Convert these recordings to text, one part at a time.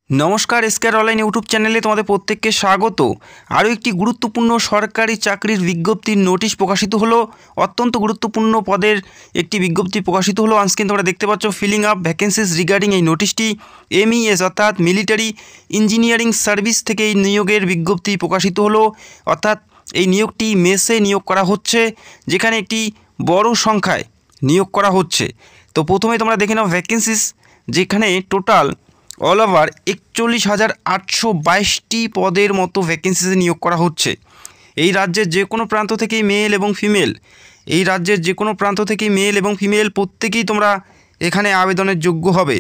নমস্কার, এসকেআর online YouTube চ্যানেলে তোমাদের প্রত্যেককে স্বাগত। আরও একটি গুরুত্বপূর্ণ সরকারি চাকরির বিজ্ঞপ্তির নোটিশ প্রকাশিত হলো। অত্যন্ত গুরুত্বপূর্ণ পদের একটি বিজ্ঞপ্তি প্রকাশিত হলো। অনস্ক্রিন তোমরা দেখতে পাচ্ছ ফিলিং আপ ভ্যাকেন্সিস রিগার্ডিং এই নোটিশটি MES অর্থাৎ মিলিটারি ইঞ্জিনিয়ারিং সার্ভিস থেকে এই নিয়োগের বিজ্ঞপ্তি প্রকাশিত হলো। অর্থাৎ এই নিয়োগটি মেসে নিয়োগ করা হচ্ছে, যেখানে একটি বড় সংখ্যায় নিয়োগ করা হচ্ছে। তো প্রথমে তোমরা দেখে নাও ভ্যাকেন্সিস, যেখানে টোটাল অল ওভার 41,822টি পদের মতো ভ্যাকেন্সিতে নিয়োগ করা হচ্ছে। এই রাজ্যের যে কোনো প্রান্ত থেকেই মেল এবং ফিমেল প্রত্যেকেই তোমরা এখানে আবেদনের যোগ্য হবে।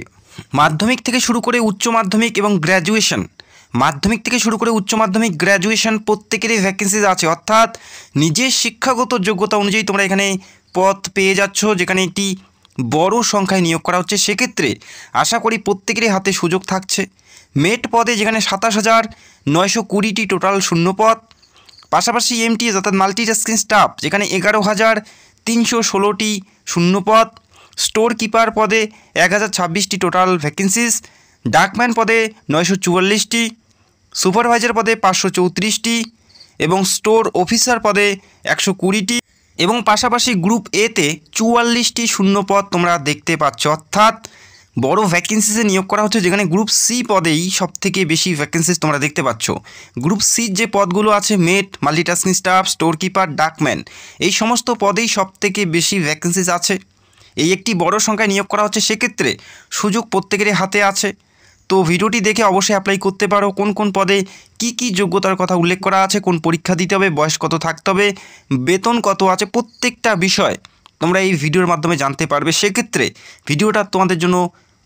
মাধ্যমিক থেকে শুরু করে উচ্চ মাধ্যমিক এবং গ্র্যাজুয়েশন প্রত্যেকেরই ভ্যাকেন্সিজ আছে। অর্থাৎ নিজের শিক্ষাগত যোগ্যতা অনুযায়ী তোমরা এখানে পদ পেয়ে যাচ্ছ, যেখানে একটি বড় সংখ্যায় নিয়োগ করা হচ্ছে। সেক্ষেত্রে আশা করি প্রত্যেকেরই হাতে সুযোগ থাকছে। মেট পদে যেখানে 27,920টি টোটাল শূন্য পদ, পাশাপাশি MTS অর্থাৎ মাল্টিটাস্কিং স্টাফ যেখানে 11,316টি শূন্য পদ, স্টোর কিপার পদে 1,026টি টোটাল ভ্যাকেন্সিস, ডাকম্যান পদে 944টি, সুপারভাইজার পদে 534টি এবং স্টোর অফিসার পদে 120টি এবং পাশাপাশি গ্রুপ এতে 44টি শূন্য পদ তোমরা দেখতে পাচ্ছ। অর্থাৎ বড় ভ্যাকেন্সিসে নিয়োগ করা হচ্ছে, যেখানে গ্রুপ সি পদেই সবথেকে বেশি ভ্যাকেন্সিস তোমরা দেখতে পাচ্ছ। গ্রুপ সির যে পদগুলো আছে মেট, multitasking staff, store keeper, ductman, এই সমস্ত পদেই সবথেকে বেশি ভ্যাকেন্সিস আছে। এই একটি বড় সংখ্যায় নিয়োগ করা হচ্ছে, সেক্ষেত্রে সুযোগ প্রত্যেকেরই হাতে আছে। তো ভিডিওটি দেখে অবশ্যই অ্যাপ্লাই করতে পারো। কোন কোন পদে কি যোগ্যতার কথা উল্লেখ করা আছে, কোন পরীক্ষা দিতে হবে, বয়স কত থাকতে হবে, বেতন কত আছে, প্রত্যেকটা বিষয় তোমরা এই ভিডিওর মাধ্যমে জানতে পারবে। সেক্ষেত্রে ভিডিওটা তোমাদের জন্য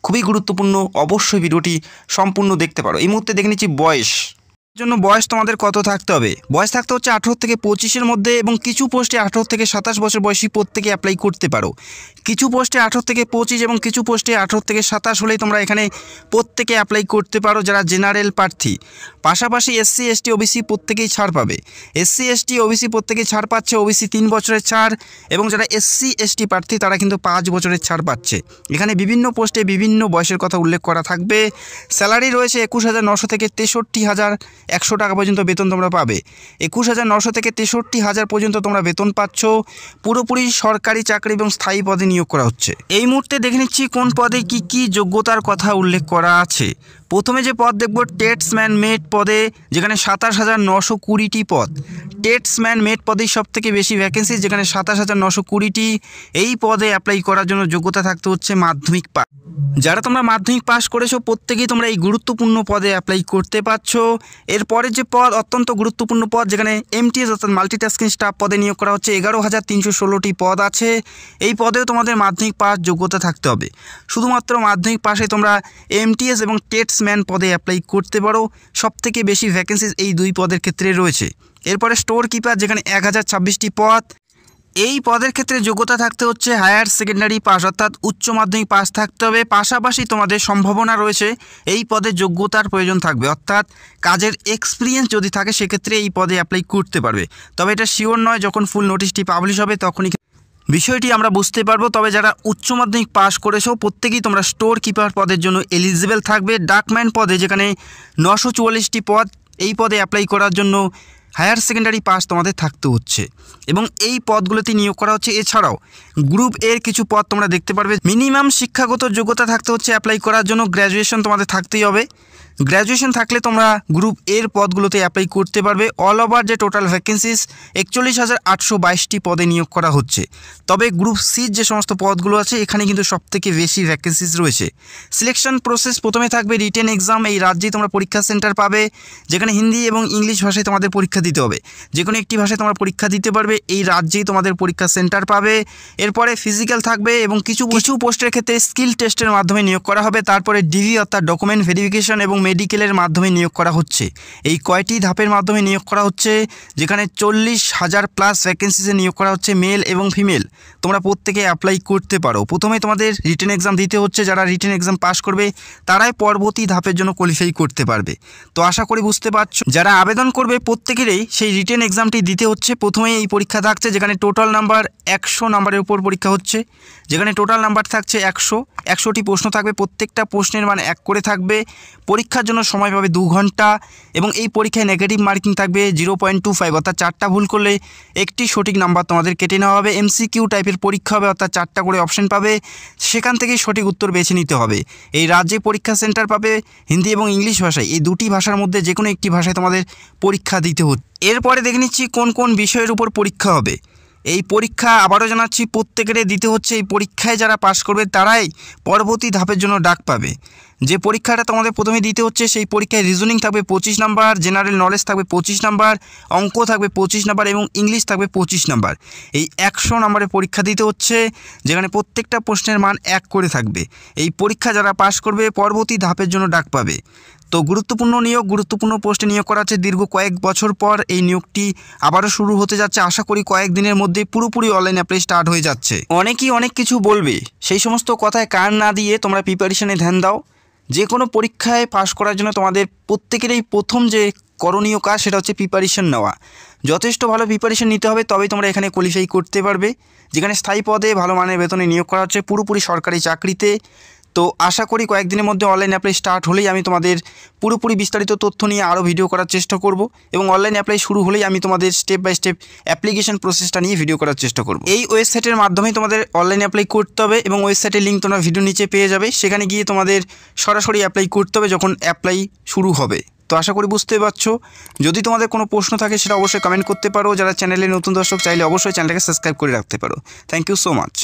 খুবই গুরুত্বপূর্ণ, অবশ্যই ভিডিওটি সম্পূর্ণ দেখতে পারো। এই মুহূর্তে দেখে নিচ্ছি বয়স জন্য। বয়স তোমাদের কত থাকতে হবে? বয়স থাকতে হচ্ছে 18 থেকে 25-এর মধ্যে, এবং কিছু পোস্টে 18 থেকে 27 বছর বয়সী প্রত্যেকে অ্যাপ্লাই করতে পারো। কিছু পোস্টে 18 থেকে 25 এবং কিছু পোস্টে 18 থেকে 27 হলেই তোমরা এখানে প্রত্যেকে অ্যাপ্লাই করতে পারো, যারা জেনারেল প্রার্থী। পাশাপাশি SC ST OBC প্রত্যেকেই ছাড় পাবে। SC ST OBC প্রত্যেকেই ছাড় পাচ্ছে। OBC 3 বছরের ছাড়, এবং যারা SC ST প্রার্থী তারা কিন্তু 5 বছরের ছাড় পাচ্ছে। এখানে বিভিন্ন পোস্টে বিভিন্ন বয়সের কথা উল্লেখ করা থাকবে। স্যালারি রয়েছে 21,900 থেকে 63,100 টাকা পর্যন্ত বেতন তোমরা পাবে। 21,900 থেকে 63,000 পর্যন্ত তোমরা বেতন পাচ্ছ। পুরোপুরি সরকারি চাকরি এবং স্থায়ী পদে নিয়োগ করা হচ্ছে। এই মুহূর্তে দেখে নিচ্ছি কোন পদে কি যোগ্যতার কথা উল্লেখ করা আছে। প্রথমে যে পদ দেখব টেটসম্যান মেট পদে, যেখানে 27,920টি পদ। টেটসম্যান মেট পদেই সবথেকে বেশি ভ্যাকেন্সি, যেখানে 27,920টি। এই পদে অ্যাপ্লাই করার জন্য যোগ্যতা থাকতে হচ্ছে মাধ্যমিক পাস। যারা তোমরা মাধ্যমিক পাস করেছো প্রত্যেকেই তোমরা এই গুরুত্বপূর্ণ পদে অ্যাপ্লাই করতে পারছো। এরপরের যে পদ অত্যন্ত গুরুত্বপূর্ণ পদ, যেখানে MTS অর্থাৎ মাল্টিটাস্কিং স্টাফ পদে নিয়োগ করা হচ্ছে। 11,316টি পদ আছে। এই পদেও তোমাদের মাধ্যমিক পাস যোগ্যতা থাকতে হবে। শুধুমাত্র মাধ্যমিক পাশে তোমরা MTS এবং টেটসম্যান পদে অ্যাপ্লাই করতে পারো। সবথেকে বেশি ভ্যাকেন্সিস এই দুই পদের ক্ষেত্রে রয়েছে। এরপরে স্টোর কিপার, যেখানে 1,026টি পদ। এই পদের ক্ষেত্রে যোগ্যতা থাকতে হচ্ছে হায়ার সেকেন্ডারি পাস অর্থাৎ উচ্চ মাধ্যমিক পাস থাকতে হবে। পাশাপাশি তোমাদের সম্ভাবনা রয়েছে এই পদে যোগ্যতার প্রয়োজন থাকবে, অর্থাৎ কাজের এক্সপিরিয়েন্স যদি থাকে সেক্ষেত্রে এই পদে অ্যাপ্লাই করতে পারবে। তবে এটা শিওর নয়, যখন ফুল নোটিশটি পাবলিশ হবে তখনই বিষয়টি আমরা বুঝতে পারবো। তবে যারা উচ্চ মাধ্যমিক পাস করেছো প্রত্যেকেই তোমরা স্টোর কিপার পদের জন্য এলিজিবল থাকবে। ডাকম্যান পদে যেখানে 944টি পদ, এই পদে অ্যাপ্লাই করার জন্য হায়ার সেকেন্ডারি পাস তোমাদের থাকতে হচ্ছে, এবং এই পদগুলোতে নিয়োগ করা হচ্ছে। এছাড়াও গ্রুপ এর কিছু পদ তোমরা দেখতে পারবে। মিনিমাম শিক্ষাগত যোগ্যতা থাকতে হচ্ছে অ্যাপ্লাই করার জন্য, গ্র্যাজুয়েশন তোমাদের থাকতেই হবে। গ্র্যাজুয়েশন থাকলে তোমরা গ্রুপ এর পদগুলোতে অ্যাপ্লাই করতে পারবে। অল ওভার যে টোটাল ভ্যাকেন্সিস 41,822টি পদে নিয়োগ করা হচ্ছে। তবে গ্রুপ সির যে সমস্ত পদগুলো আছে এখানে কিন্তু সবথেকে বেশি ভ্যাকেন্সিস রয়েছে। সিলেকশন প্রসেস প্রথমে থাকবে রিটেন এক্সাম। এই রাজ্যেই তোমরা পরীক্ষা সেন্টার পাবে, যেখানে হিন্দি এবং ইংলিশ ভাষায় তোমাদের পরীক্ষা দিতে হবে। যে কোনো একটি ভাষায় তোমরা পরীক্ষা দিতে পারবে, এই রাজ্যেই তোমাদের পরীক্ষা সেন্টার পাবে। এরপরে ফিজিক্যাল থাকবে, এবং কিছু পোস্টের ক্ষেত্রে স্কিল টেস্টের মাধ্যমে নিয়োগ করা হবে। তারপরে DV অর্থাৎ ডকুমেন্ট ভেরিফিকেশন এবং মেডিকেলের মাধ্যমে নিয়োগ করা হচ্ছে। এই কয়টি ধাপের মাধ্যমে নিয়োগ করা হচ্ছে, যেখানে 40,000 প্লাস ভ্যাকেন্সিসে নিয়োগ করা হচ্ছে মেল এবং ফিমেল। তোমরা প্রত্যেকে অ্যাপ্লাই করতে পারো। প্রথমে তোমাদের রিটেন এক্সাম দিতে হচ্ছে। যারা রিটেন এক্সাম পাস করবে তারাই পরবর্তী ধাপের জন্য কোয়ালিফাই করতে পারবে। তো আশা করি বুঝতে পারছো। যারা আবেদন করবে প্রত্যেকেরই সেই রিটেন এক্সামটি দিতে হচ্ছে। প্রথমেই এই পরীক্ষা থাকছে, যেখানে টোটাল নাম্বার 100 নাম্বারের উপর পরীক্ষা হচ্ছে, যেখানে টোটাল নাম্বার থাকছে 100। 100টি প্রশ্ন থাকবে, প্রত্যেকটা প্রশ্নের মান 1 করে থাকবে। পরীক্ষা পরীক্ষার জন্য সময় পাবে 2 ঘন্টা এবং এই পরীক্ষায় নেগেটিভ মার্কিং থাকবে 0.25, অর্থাৎ 4টা ভুল করলে একটি সঠিক নাম্বার তোমাদের কেটে নেওয়া হবে। এমসিকিউ টাইপের পরীক্ষা হবে, অর্থাৎ 4টা করে অপশন পাবে, সেখান থেকেই সঠিক উত্তর বেছে নিতে হবে। এই রাজ্যে পরীক্ষা সেন্টার পাবে হিন্দি এবং ইংলিশ ভাষায়, এই দুটি ভাষার মধ্যে যে কোনো একটি ভাষায় তোমাদের পরীক্ষা দিতে হচ্ছে। এরপরে দেখে নিচ্ছি কোন কোন বিষয়ের উপর পরীক্ষা হবে। এই পরীক্ষা আবারও জানাচ্ছি প্রত্যেকেরই দিতে হচ্ছে। এই পরীক্ষায় যারা পাশ করবে তারাই পরবর্তী ধাপের জন্য ডাক পাবে। যে পরীক্ষাটা তোমাদের প্রথমে দিতে হচ্ছে সেই পরীক্ষায় রিজনিং থাকবে 25 নাম্বার, জেনারেল নলেজ থাকবে 25 নাম্বার, অঙ্ক থাকবে 25 নাম্বার এবং ইংলিশ থাকবে 25 নাম্বার। এই 100 নাম্বারের পরীক্ষা দিতে হচ্ছে, যেখানে প্রত্যেকটা প্রশ্নের মান 1 করে থাকবে। এই পরীক্ষা যারা পাশ করবে পরবর্তী ধাপের জন্য ডাক পাবে। তো গুরুত্বপূর্ণ নিয়োগ, গুরুত্বপূর্ণ পোস্টে নিয়োগ করা হচ্ছে। দীর্ঘ কয়েক বছর পর এই নিয়োগটি আবারও শুরু হতে যাচ্ছে। আশা করি কয়েকদিনের মধ্যে পুরোপুরি অনলাইন অ্যাপ্লাই স্টার্ট হয়ে যাচ্ছে। অনেকেই অনেক কিছু বলবে, সেই সমস্ত কথায় কান না দিয়ে তোমরা প্রিপারেশনে ধ্যান দাও। যে কোনো পরীক্ষায় পাশ করার জন্য তোমাদের প্রত্যেকেরই প্রথম যে করণীয় কাজ সেটা হচ্ছে প্রিপারেশন নেওয়া। যথেষ্ট ভালো প্রিপারেশন নিতে হবে, তবেই তোমরা এখানে কোয়ালিফাই করতে পারবে। যেখানে স্থায়ী পদে ভালো মানের বেতনে নিয়োগ করা হচ্ছে, পুরোপুরি সরকারি চাকরিতে। তো আশা করি কয়েকদিনের মধ্যে অনলাইন অ্যাপ্লাই স্টার্ট হলেই আমি তোমাদের পুরোপুরি বিস্তারিত তথ্য নিয়ে আরও ভিডিও করার চেষ্টা করব এবং অনলাইন অ্যাপ্লাই শুরু হলেই আমি তোমাদের স্টেপ বাই স্টেপ অ্যাপ্লিকেশন প্রসেসটা নিয়ে ভিডিও করার চেষ্টা করব। এই ওয়েবসাইটের মাধ্যমেই তোমাদের অনলাইন অ্যাপ্লাই করতে হবে এবং ওয়েবসাইটের লিঙ্ক তোমরা ভিডিও নিচে পেয়ে যাবে। সেখানে গিয়ে তোমাদের সরাসরি অ্যাপ্লাই করতে হবে যখন অ্যাপ্লাই শুরু হবে। তো আশা করি বুঝতে পারছো। যদি তোমাদের কোনো প্রশ্ন থাকে সেটা অবশ্যই কমেন্ট করতে পারো। যারা চ্যানেলে নতুন দর্শক চাইলে অবশ্যই চ্যানেলটাকে সাবস্ক্রাইব করে রাখতে পারো। Thank you so much.